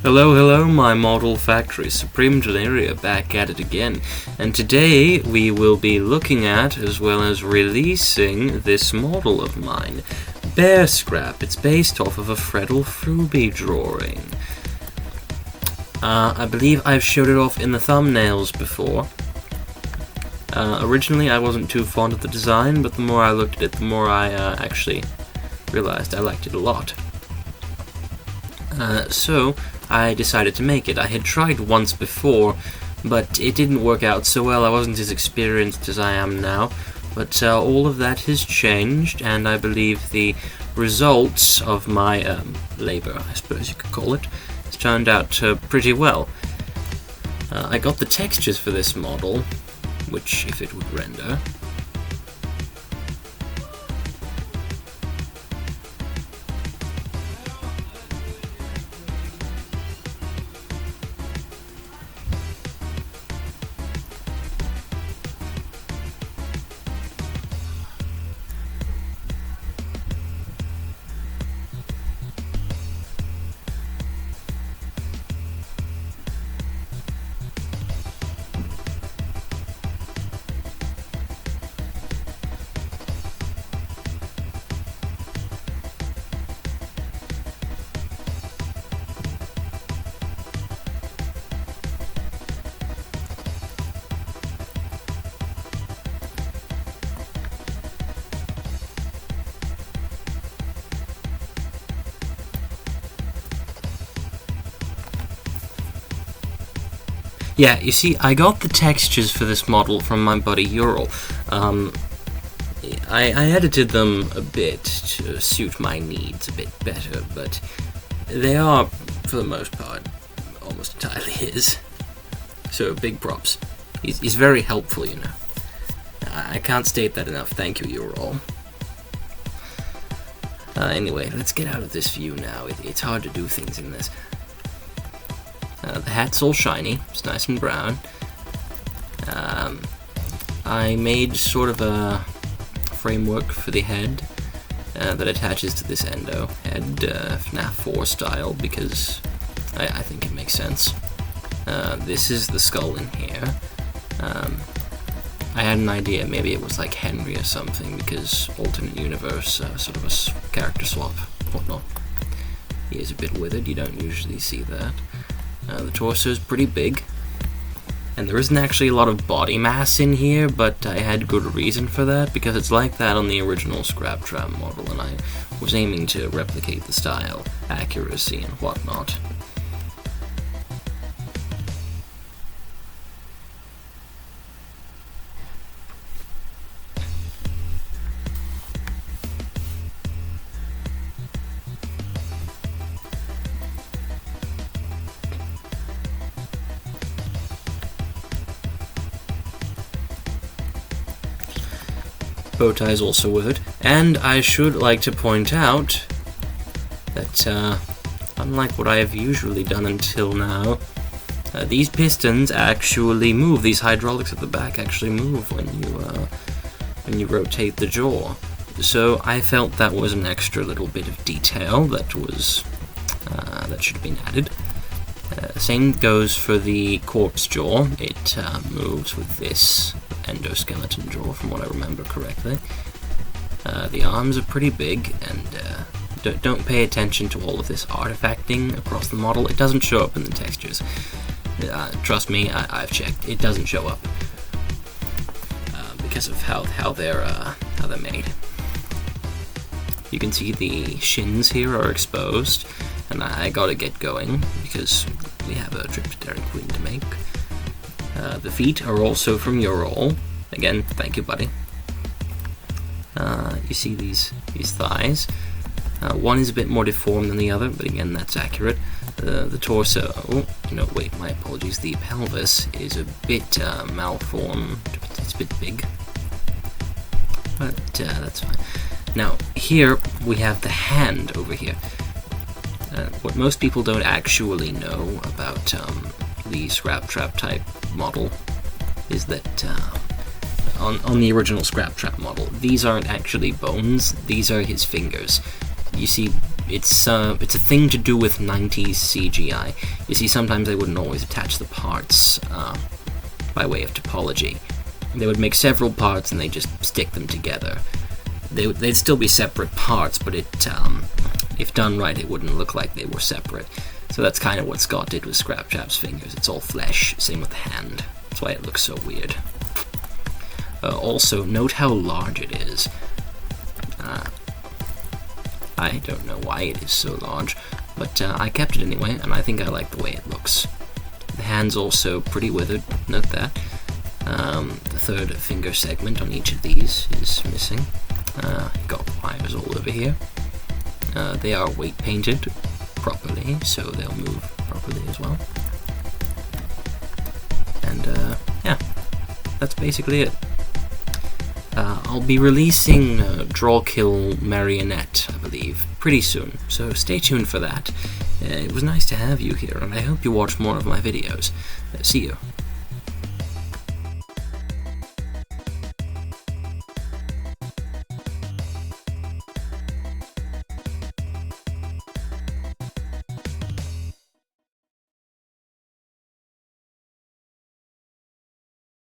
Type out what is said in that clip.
Hello, hello, my model factory, SupremeDellerior, back at it again. And today we will be looking at, as well as releasing, this model of mine, Bearscrap. It's based off of a FreddleFrooby drawing. I believe I've showed it off in the thumbnails before. Originally I wasn't too fond of the design, but the more I looked at it, the more I actually realized I liked it a lot. So I decided to make it. I had tried once before, but it didn't work out so well. I wasn't as experienced as I am now, but all of that has changed, and I believe the results of my labor, I suppose you could call it, has turned out pretty well. I got the textures for this model, which, if it would render, yeah, you see, I got the textures for this model from my buddy Urall. I edited them a bit to suit my needs a bit better, but they are, for the most part, almost entirely his. So, big props. He's very helpful, you know. I can't state that enough. Thank you, Urall. Anyway, let's get out of this view now. It's hard to do things in this. The hat's all shiny, it's nice and brown. I made sort of a framework for the head that attaches to this endo head, FNAF 4 style, because I think it makes sense. This is the skull in here. I had an idea, maybe it was like Henry or something, because alternate universe, sort of a character swap, whatnot. He is a bit withered, you don't usually see that. The torso is pretty big, and there isn't actually a lot of body mass in here, but I had good reason for that, because it's like that on the original Scrap Trap model, and I was aiming to replicate the style, accuracy, and whatnot. Bow tie is also withered, and I should like to point out that, unlike what I have usually done until now, these pistons actually move. These hydraulics at the back actually move when you rotate the jaw. So I felt that was an extra little bit of detail that was that should have been added. Same goes for the corpse jaw. It moves with this endoskeleton jaw, from what I remember correctly. The arms are pretty big, and don't pay attention to all of this artifacting across the model. It doesn't show up in the textures. Trust me, I've checked. It doesn't show up because of how they're made. You can see the shins here are exposed, and I gotta get going because we have a trip to Dairy Queen to make. The feet are also from Urall. Again, thank you, buddy. You see these thighs. One is a bit more deformed than the other, but again, that's accurate. The torso, wait, my apologies. The pelvis is a bit malformed. It's a bit big, but that's fine. Now, here we have the hand over here. What most people don't actually know about the Scrap Trap type model is that on the original Scrap Trap model, these aren't actually bones, these are his fingers. You see it's a thing to do with 90s CGI. You see, sometimes they wouldn't always attach the parts by way of topology. They would make several parts and they just stick them together. They'd still be separate parts, but if done right, it wouldn't look like they were separate. So that's kind of what Scott did with Scrapchap's fingers. It's all flesh, same with the hand. That's why it looks so weird. Also, note how large it is. I don't know why it is so large, but I kept it anyway, and I think I like the way it looks. The hand's also pretty withered, note that. The third finger segment on each of these is missing. Got wires all over here. They are weight painted properly, so they'll move properly as well. And yeah, that's basically it. I'll be releasing Draw Kill Marionette, I believe, pretty soon, so stay tuned for that. It was nice to have you here, and I hope you watch more of my videos. See you.